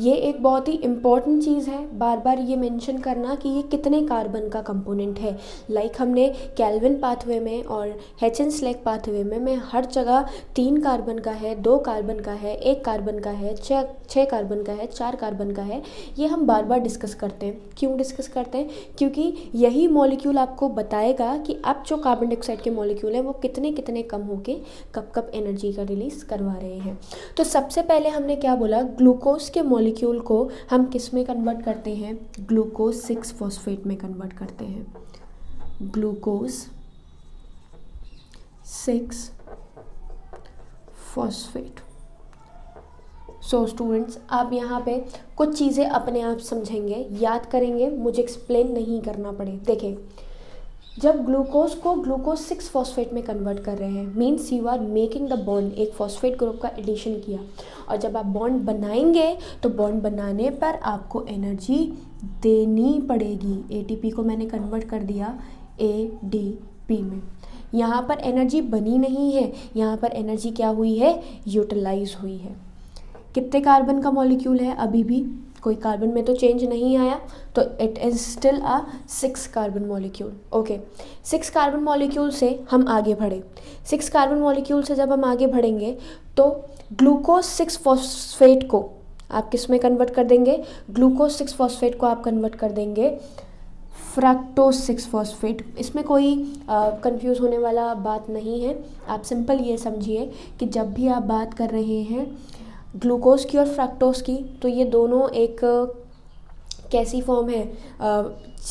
ये एक बहुत ही इम्पॉर्टेंट चीज़ है, बार बार ये मेंशन करना कि ये कितने कार्बन का कंपोनेंट है। लाइक हमने कैल्विन पाथवे में और हेचन-स्लेक पाथवे में मैं हर जगह 3 कार्बन का है, 2 कार्बन का है, 1 कार्बन का है, 6 कार्बन का है, 4 कार्बन का है, ये हम बार बार डिस्कस करते हैं। क्यों डिस्कस करते हैं? क्योंकि यही मॉलिक्यूल आपको बताएगा कि अब जो कार्बन डाइऑक्साइड के मॉलिक्यूल हैं वो कितने कितने कम होके कब कब एनर्जी का रिलीज़ करवा रहे हैं। तो सबसे पहले हमने क्या बोला? ग्लूकोज के मॉलिक्यूल को हम किस में कन्वर्ट करते हैं? ग्लूकोज 6 फॉस्फेट में कन्वर्ट करते हैं। Glucose 6 phosphate. सो स्टूडेंट्स, आप यहाँ पे कुछ चीज़ें अपने आप समझेंगे, याद करेंगे, मुझे एक्सप्लेन नहीं करना पड़े। देखें, जब ग्लूकोज को ग्लूकोज 6 फॉस्फेट में कन्वर्ट कर रहे हैं, means you are making the bond, एक फॉस्फेट ग्रुप का एडिशन किया, और जब आप बॉन्ड बनाएंगे तो बॉन्ड बनाने पर आपको एनर्जी देनी पड़ेगी। एटीपी को मैंने कन्वर्ट कर दिया एडीपी में। यहाँ पर एनर्जी बनी नहीं है, यहाँ पर एनर्जी क्या हुई है? यूटिलाइज हुई है। कितने कार्बन का मॉलिक्यूल है? अभी भी कोई कार्बन में तो चेंज नहीं आया, तो it is still a 6 carbon molecule. Okay, 6 carbon molecule से हम आगे बढ़े। 6 कार्बन मॉलिक्यूल से जब हम आगे बढ़ेंगे तो ग्लूकोज 6 फॉस्फेट को आप किस में कन्वर्ट कर देंगे? ग्लूकोज 6 फॉस्फेट को आप कन्वर्ट कर देंगे फ्रक्टोज 6 फॉस्फेट। इसमें कोई कंफ्यूज होने वाला बात नहीं है। आप सिंपल ये समझिए कि जब भी आप बात कर रहे हैं ग्लूकोज की और फ्रक्टोज की, तो ये दोनों एक कैसी फॉर्म है?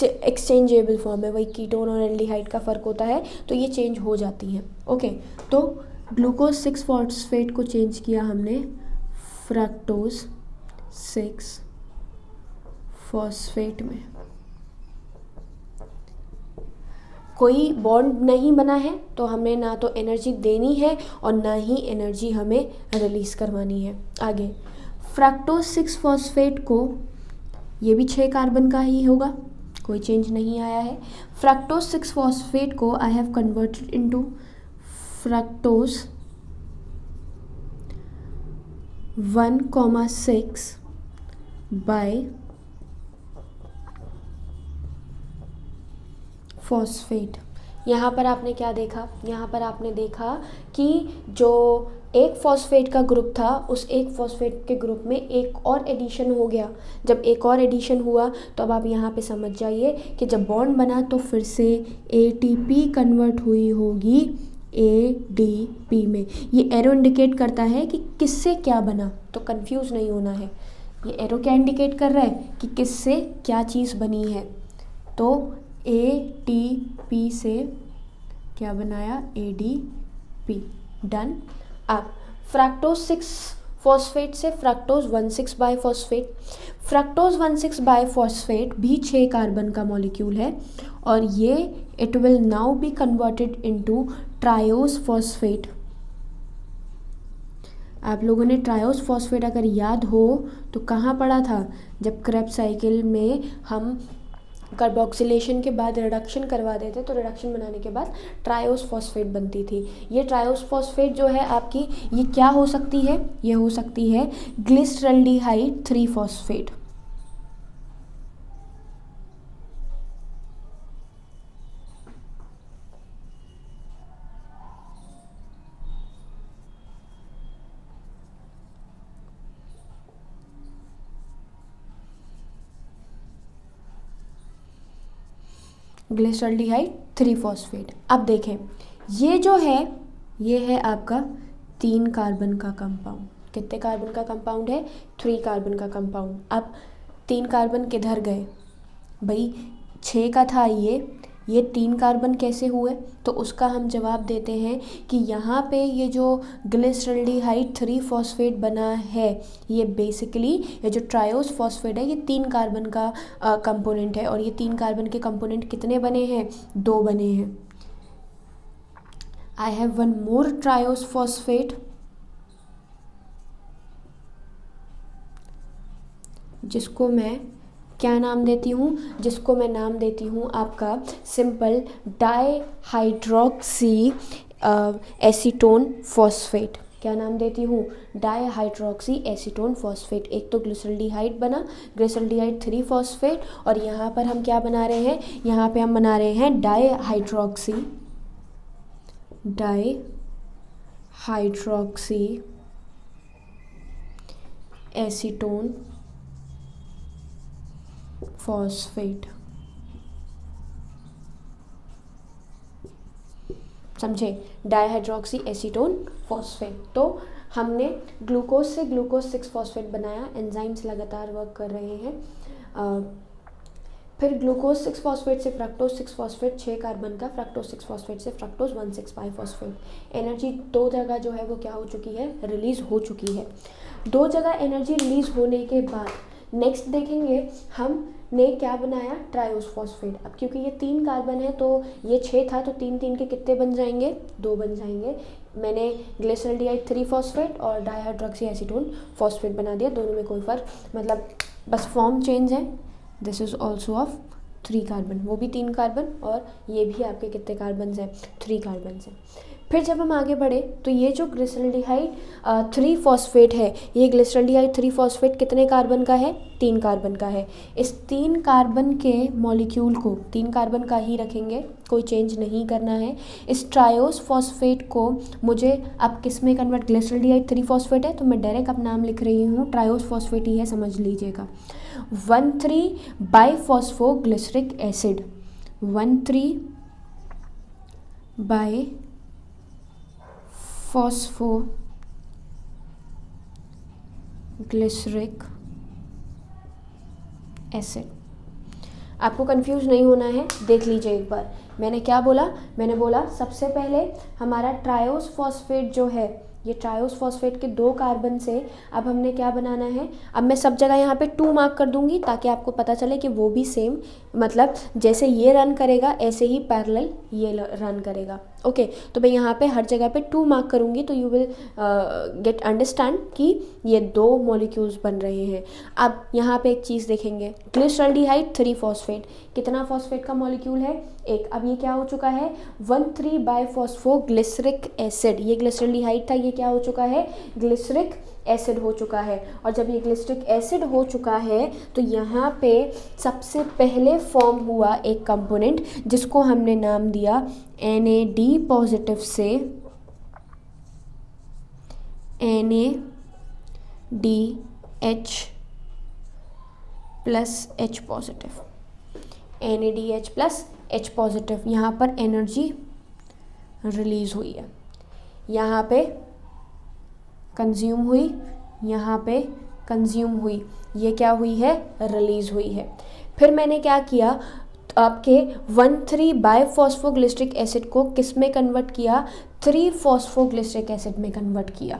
एक्सचेंजेबल फॉर्म है। वही कीटोन और एल्डिहाइड का फ़र्क होता है, तो ये चेंज हो जाती हैं। ओके, तो ग्लूकोज 6 फॉस्फेट को चेंज किया हमने फ्रक्टोज 6 फॉस्फेट में। कोई बॉन्ड नहीं बना है तो हमें ना तो एनर्जी देनी है और ना ही एनर्जी हमें रिलीज़ करवानी है। आगे फ्रक्टोज 6 फॉस्फेट को, ये भी 6 कार्बन का ही होगा, कोई चेंज नहीं आया है। फ्रक्टोज 6 फॉस्फेट को I have converted into fructose 1,6 bisphosphate. यहाँ पर आपने क्या देखा? यहाँ पर आपने देखा कि जो एक फॉस्फेट का ग्रुप था, उस एक फॉस्फेट के ग्रुप में एक और एडिशन हो गया। जब एक और एडिशन हुआ तो अब आप यहाँ पे समझ जाइए कि जब बॉन्ड बना तो फिर से एटीपी कन्वर्ट हुई होगी एडीपी में। ये एरो इंडिकेट करता है कि किससे क्या बना, तो कंफ्यूज नहीं होना है। ये एरो क्या इंडिकेट कर रहा है? कि किससे क्या चीज़ बनी है। तो एटीपी से क्या बनाया? एडीपी। डन। अब फ्रक्टोज 6 फॉस्फेट से fructose 1,6 bisphosphate. Fructose 1,6 bisphosphate भी 6 कार्बन का मॉलिक्यूल है, और ये it will now be converted into triose phosphate. आप लोगों ने ट्रायोज फॉस्फेट अगर याद हो तो कहाँ पढ़ा था? जब क्रेब्स साइकिल में हम कार्बोक्सिलेशन के बाद रिडक्शन करवा देते, तो रिडक्शन बनाने के बाद ट्रायोस फॉस्फेट बनती थी। ये ट्रायोस फॉस्फेट जो है आपकी, ये क्या हो सकती है, ये हो सकती है ग्लिसरल्डिहाइड 3 फॉस्फेट। Glyceraldehyde 3 phosphate. अब देखें, ये जो है, ये है आपका 3 कार्बन का कंपाउंड। कितने कार्बन का कंपाउंड है? 3 कार्बन का कंपाउंड। अब 3 कार्बन किधर गए भाई? 6 का था ये 3 कार्बन कैसे हुए? तो उसका हम जवाब देते हैं कि यहाँ पे ये जो ग्लिसरल्डिहाइड 3 फॉस्फेट बना है, ये बेसिकली ये जो ट्रायोस फॉस्फेट है, ये 3 कार्बन का कंपोनेंट है। और ये 3 कार्बन के कंपोनेंट कितने बने हैं? 2 बने हैं। I have one more triose phosphate, जिसको मैं क्या नाम देती हूँ? जिसको मैं नाम देती हूँ आपका सिंपल डाईहाइड्रोक्सी एसीटोन फॉस्फेट। क्या नाम देती हूँ? Dihydroxy acetone phosphate. एक तो ग्लिसरल्डिहाइड बना, ग्लिसरल्डिहाइड 3 फॉस्फेट, और यहाँ पर हम क्या बना रहे हैं? यहाँ पे हम बना रहे हैं डाईहाइड्रोक्सी एसीटोन फॉस्फेट। समझे? Dihydroxy acetone phosphate. तो हमने ग्लूकोज से ग्लूकोज 6 फॉस्फेट बनाया, एंजाइम्स लगातार वर्क कर रहे हैं। फिर ग्लूकोज 6 फॉस्फेट से फ्रक्टोज 6 फॉस्फेट 6 कार्बन का, फ्रक्टोज 6 फॉस्फेट से फ्रक्टोज 1,6,5 फॉस्फेट। एनर्जी 2 जगह जो है वो क्या हो चुकी है? रिलीज हो चुकी है। 2 जगह एनर्जी रिलीज होने के बाद नेक्स्ट देखेंगे हमने क्या बनाया? Triose phosphate. अब क्योंकि ये 3 कार्बन है तो ये 6 था, तो 3 3 के कितने बन जाएंगे? 2 बन जाएंगे। मैंने ग्लिसरल्डिहाइड 3 फॉस्फेट और डाईहाइड्रोक्सी एसीटोन फॉस्फेट बना दिया। दोनों में कोई फर्क, मतलब बस फॉर्म चेंज है। This is also of 3 carbon, वो भी 3 कार्बन, और ये भी आपके कितने कार्बन हैं? 3 कार्बन हैं। फिर जब हम आगे बढ़े तो ये जो ग्लिसरल्डिहाइड 3 फॉस्फेट है, ये ग्लिसरल्डिहाइड 3 फॉस्फेट कितने कार्बन का है? 3 कार्बन का है। इस 3 कार्बन के मॉलिक्यूल को 3 कार्बन का ही रखेंगे, कोई चेंज नहीं करना है। इस ट्रायोस फॉस्फेट को मुझे अब किस में कन्वर्ट? ग्लिसरल्डिहाइड 3 फॉस्फेट है तो मैं डायरेक्ट अब नाम लिख रही हूँ, ट्रायोस फॉस्फेट ही है, समझ लीजिएगा। 1,3 बाईफॉस्फोग्लिसरिक एसिड, 1,3 बाई फॉस्फोग्लिसरिक एसिड। आपको कंफ्यूज नहीं होना है, देख लीजिए एक बार। मैंने क्या बोला? मैंने बोला सबसे पहले हमारा ट्रायोस फॉस्फेट जो है, ये ट्रायोस फॉस्फेट के 2 कार्बन से अब हमने क्या बनाना है? अब मैं सब जगह यहाँ पे 2 मार्क कर दूंगी ताकि आपको पता चले कि वो भी सेम, मतलब जैसे ये रन करेगा ऐसे ही पैरेलल ये रन करेगा। ओके, तो मैं यहाँ पे हर जगह पे 2 मार्क करूँगी तो यू विल गेट अंडरस्टैंड कि ये 2 मॉलिक्यूल्स बन रहे हैं। अब यहाँ पे एक चीज़ देखेंगे, ग्लिसरल्डिहाइड 3 फॉस्फेट, कितना फॉस्फेट का मॉलिक्यूल है? एक। अब ये क्या हो चुका है? 1,3 बाईफॉस्फोग्लिसरिक एसिड। ये ग्लिसरल्डिहाइड था, ये क्या हो चुका है? ग्लिसरिक एसिड हो चुका है। और जब ये ग्लिसरिक एसिड हो चुका है तो यहाँ पे सबसे पहले फॉर्म हुआ एक कंपोनेंट जिसको हमने नाम दिया NAD पॉजिटिव से NADH plus H positive, NADH plus H positive. यहाँ पर एनर्जी रिलीज हुई है, यहाँ पे कंज्यूम हुई, यहाँ पे कंज्यूम हुई, ये क्या हुई है? रिलीज हुई है। फिर मैंने क्या किया? आपके 1,3 बाईफॉस्फोग्लिसरिक एसिड को किस में कन्वर्ट किया? 3 फॉस्फोग्लिसरिक एसिड में कन्वर्ट किया।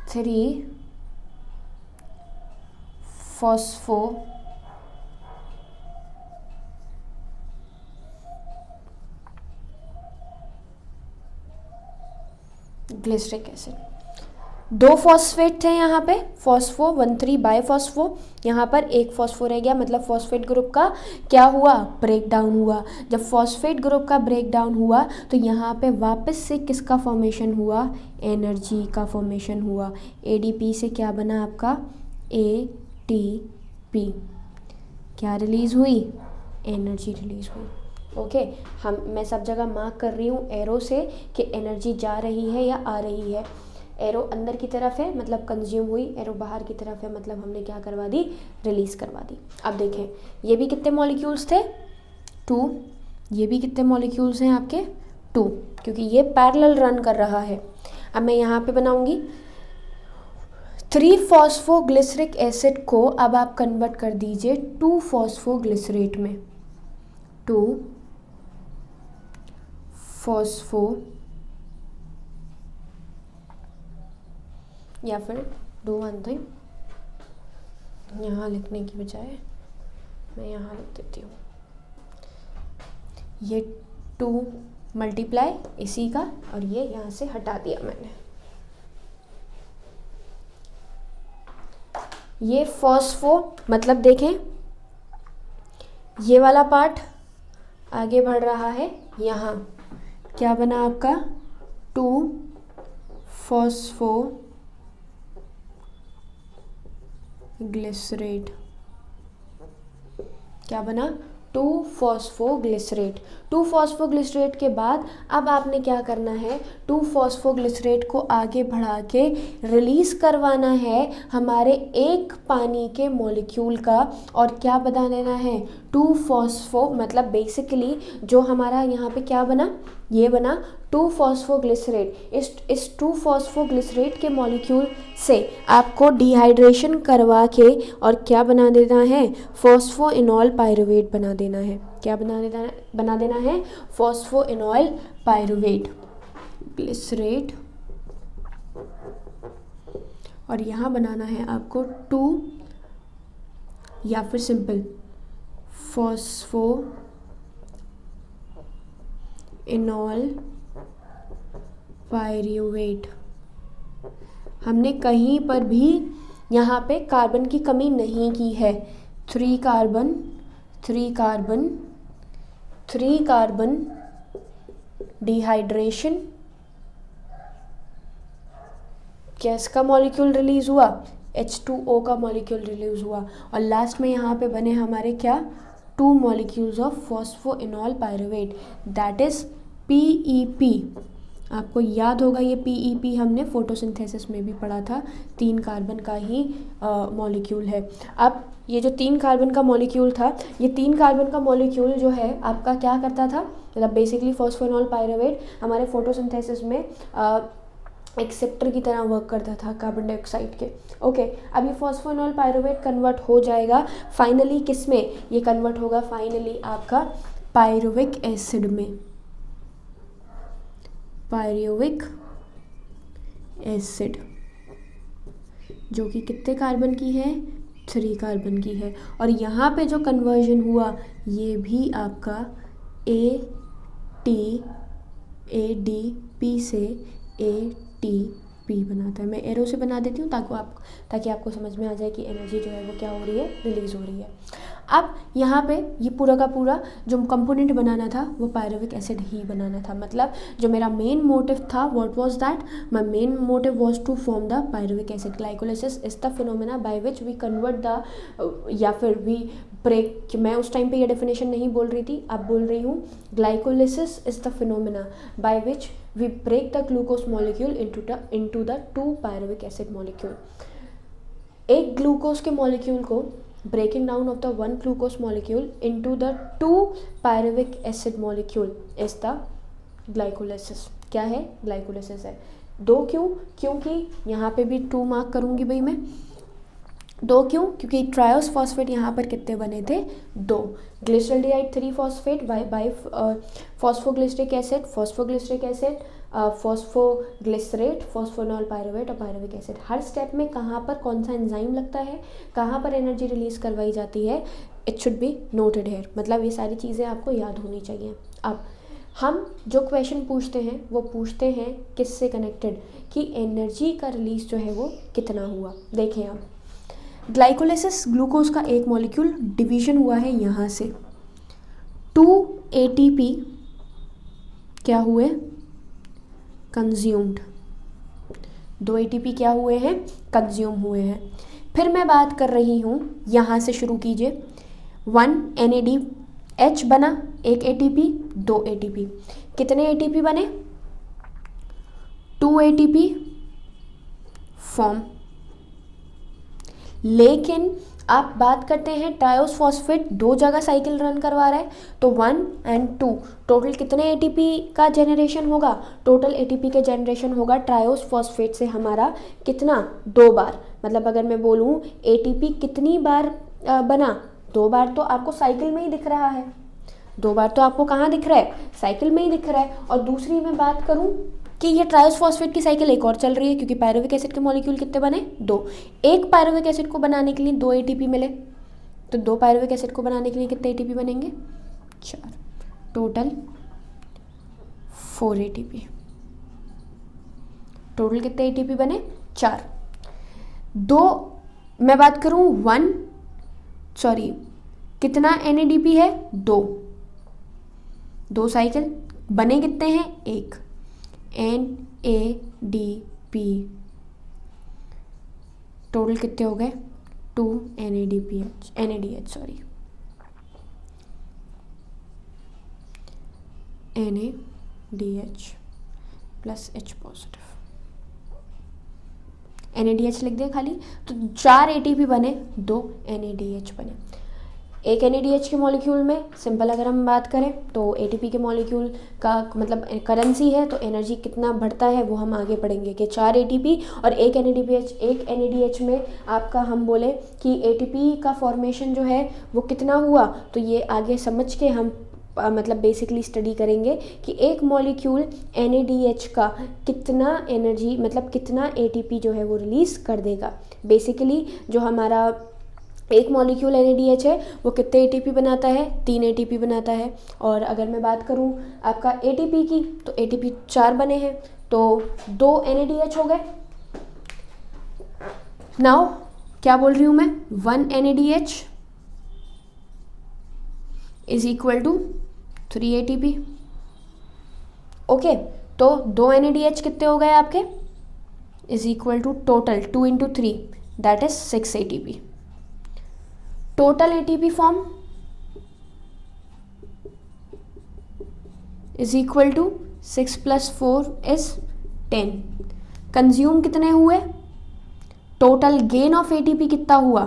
3 फॉस्फोग्लिसरिक एसिड। 2 फॉस्फेट थे यहाँ पे, फॉस्फो 1,3 बायफॉस्फो, यहाँ पर एक फॉस्फो रह गया, मतलब फॉस्फेट ग्रुप का क्या हुआ, ब्रेक डाउन हुआ। जब फॉस्फेट ग्रुप का ब्रेक डाउन हुआ तो यहाँ पे वापस से किसका फॉर्मेशन हुआ, एनर्जी का फॉर्मेशन हुआ। एडीपी से क्या बना आपका, एटीपी, क्या रिलीज़ हुई, एनर्जी रिलीज़ हुई। ओके, मैं सब जगह मार्क कर रही हूँ एरो से कि एनर्जी जा रही है या आ रही है। एरो अंदर की तरफ है मतलब कंज्यूम हुई, एरो बाहर की तरफ है मतलब हमने क्या करवा दी, रिलीज़ करवा दी। अब देखें ये भी कितने मॉलिक्यूल्स थे, 2, ये भी कितने मॉलिक्यूल्स हैं आपके, 2, क्योंकि ये पैरेलल रन कर रहा है। अब मैं यहाँ पे बनाऊंगी 3-फॉस्फोग्लिसरिक एसिड को, अब आप कन्वर्ट कर दीजिए 2-फॉस्फोग्लिसरेट में, 2-फॉस्फो या फिर डू वन थिंग, यहाँ लिखने की बजाय मैं यहाँ लिख देती हूँ, ये 2 मल्टीप्लाई इसी का और ये यहाँ से हटा दिया मैंने। ये फॉस्फो मतलब देखें ये वाला पार्ट आगे बढ़ रहा है, यहाँ क्या बना आपका 2-फॉस्फो ग्लिसरेट, क्या बना 2-फॉस्फोग्लिसरेट। 2-फॉस्फोग्लिसरेट के बाद अब आपने क्या करना है, 2-फॉस्फोग्लिसरेट को आगे बढ़ा के रिलीज़ करवाना है हमारे एक पानी के मॉलिक्यूल का, और क्या बना देना है 2-फॉस्फो, मतलब बेसिकली जो हमारा यहाँ पे क्या बना, ये बना 2-फॉस्फोग्लिसरेट। इस 2-फॉस्फोग्लिसरेट के मॉलिक्यूल से आपको डिहाइड्रेशन करवा के और क्या बना देना है, फॉस्फोइनॉल पायरुवेट बना देना है। क्या बना देना है फॉस्फोइनॉल पायरुवेट ग्लिसरेट, और यहाँ बनाना है आपको 2 या फिर सिंपल फॉस्फोइनॉल पायरुवेट। हमने कहीं पर भी यहाँ पे कार्बन की कमी नहीं की है, 3 carbon 3 carbon 3 carbon dehydration, gas का मॉलिक्यूल रिलीज़ हुआ, H2O का मॉलिक्यूल रिलीज़ हुआ, और लास्ट में यहाँ पे बने हमारे क्या 2 molecules of phosphoenol pyruvate, that is PEP। आपको याद होगा ये PEP हमने फोटोसिंथेसिस में भी पढ़ा था, 3 कार्बन का ही मॉलिक्यूल है। अब ये जो 3 कार्बन का मॉलिक्यूल था, ये 3 कार्बन का मॉलिक्यूल जो है आपका क्या करता था, मतलब बेसिकली फॉस्फोइनॉल पायरुवेट हमारे फोटोसिंथेसिस में एक्सेप्टर की तरह वर्क करता था कार्बन डाइऑक्साइड के। ओके, अब ये फॉस्फोइनॉल पायरुवेट कन्वर्ट हो जाएगा फाइनली किस में, ये कन्वर्ट होगा फाइनली आपका पायरुविक एसिड में, पायरुविक एसिड, जो कि कितने कार्बन की है, 3 कार्बन की है। और यहाँ पे जो कन्वर्जन हुआ ये भी आपका ADP से ATP बनाता है। मैं एरो से बना देती हूँ ताकि आपको समझ में आ जाए कि एनर्जी जो है वो क्या हो रही है, रिलीज़ हो रही है। अब यहाँ पे ये पूरा का पूरा जो कंपोनेंट बनाना था वो पायरुविक एसिड ही बनाना था, मतलब जो मेरा मेन मोटिव था, what was that, my main motive was to form the pyruvic acid. Glycolysis is the phenomena by which we convert the या फिर वी ब्रेक, मैं उस टाइम पे ये डेफिनेशन नहीं बोल रही थी, अब बोल रही हूँ, glycolysis is the phenomena by which we break the glucose molecule into the 2 pyruvic acid molecule. एक ग्लूकोज के मॉलिक्यूल को breaking down of the 1 glucose molecule into the 2 pyruvic acid molecule is the glycolysis। क्या है, glycolysis है। 2 क्यों, क्योंकि यहाँ पे भी 2 मार्क करूँगी भाई मैं, 2 क्यों, क्योंकि ट्रायोस फॉस्फेट यहाँ पर कितने बने थे, 2, glyceraldehyde 3 phosphate bye phosphoglyceric acid, phosphoglycerate, phosphoenol pyruvate और पायरुविक एसिड। हर स्टेप में कहाँ पर कौन सा एंजाइम लगता है, कहाँ पर एनर्जी रिलीज करवाई जाती है, it should be noted here, मतलब ये सारी चीज़ें आपको याद होनी चाहिए। अब हम जो क्वेश्चन पूछते हैं वो पूछते हैं किससे कनेक्टेड, कि एनर्जी का रिलीज जो है वो कितना हुआ। देखें आप, ग्लाइकोलाइसिस, ग्लूकोज का एक मॉलिक्यूल डिवीजन हुआ है यहाँ से, 2 ATP क्या हुए, कंज्यूम्ड, 2 ATP क्या हुए हैं, कंज्यूम हुए हैं। फिर मैं बात कर रही हूँ, यहाँ से शुरू कीजिए, 1 NADH बना, 1 ATP, 2 ATP, कितने ATP बने, 2 ATP फॉर्म। लेकिन आप बात करते हैं ट्रायोस फॉस्फेट 2 जगह साइकिल रन करवा रहा है, तो 1 और 2 टोटल कितने ATP का जनरेशन होगा, टोटल ATP के जनरेशन होगा ट्रायोस फॉस्फेट से हमारा कितना, 2 बार। मतलब अगर मैं बोलूँ ATP कितनी बार बना, 2 बार तो आपको साइकिल में ही दिख रहा है, 2 बार तो आपको कहाँ दिख रहा है, साइकिल में ही दिख रहा है। और दूसरी मैं बात करूँ कि ये ट्रायोस फॉस्फेट की साइकिल एक और चल रही है, क्योंकि पायरुविक एसिड के मॉलिक्यूल कितने बने, 2। एक पायरुविक एसिड को बनाने के लिए 2 ATP मिले, तो 2 पायरुविक एसिड को बनाने के लिए कितने ATP बनेंगे, 4, टोटल 4 ATP। टोटल कितने ATP बने, 4। 2 मैं बात करूं कितना NADP है, 2 साइकिल बने कितने हैं, 1 NADP, टोटल कितने हो गए, 2 NADH NADH plus H positive, NADH लिख दें खाली, तो 4 ATP बने, 2 NADH बने। एक NADH के मॉलिक्यूल में सिंपल अगर हम बात करें तो ATP के मॉलिक्यूल का मतलब करेंसी है, तो एनर्जी कितना बढ़ता है वो हम आगे पढ़ेंगे कि 4 ATP और एक NADH में आपका हम बोले कि ATP का फॉर्मेशन जो है वो कितना हुआ, तो ये आगे समझ के हम मतलब बेसिकली स्टडी करेंगे कि एक मॉलिक्यूल NADH का कितना एनर्जी मतलब कितना ATP जो है वो रिलीज़ कर देगा। बेसिकली जो हमारा एक मॉलिक्यूल NADH है वो कितने ATP बनाता है, 3 ATP बनाता है। और अगर मैं बात करूँ आपका ATP की, तो ATP 4 बने हैं, तो 2 NADH हो गए। नाउ क्या बोल रही हूँ मैं, 1 NADH is equal to 3 ATP। Okay, तो 2 NADH कितने हो गए आपके, is equal to total 2 × 3 that is 6 ATP। Total ATP form is equal to 6 + 4 is 10। Consume कितने हुए, टोटल गेन ऑफ ATP कितना हुआ,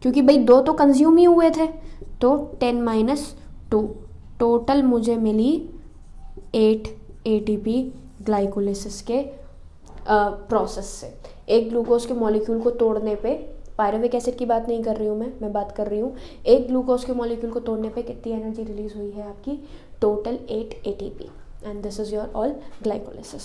क्योंकि भाई 2 तो कंज्यूम ही हुए थे, तो 10 - 2 टोटल मुझे मिली 8 ATP ग्लाइकोलाइसिस के प्रोसेस से। एक ग्लूकोज के मॉलिक्यूल को तोड़ने पे, पायरुविक एसिड की बात नहीं कर रही हूँ मैं बात कर रही हूँ एक ग्लूकोज के मॉलिक्यूल को तोड़ने पे कितनी एनर्जी रिलीज हुई है आपकी, total 8 ATP, and this is your all glycolysis.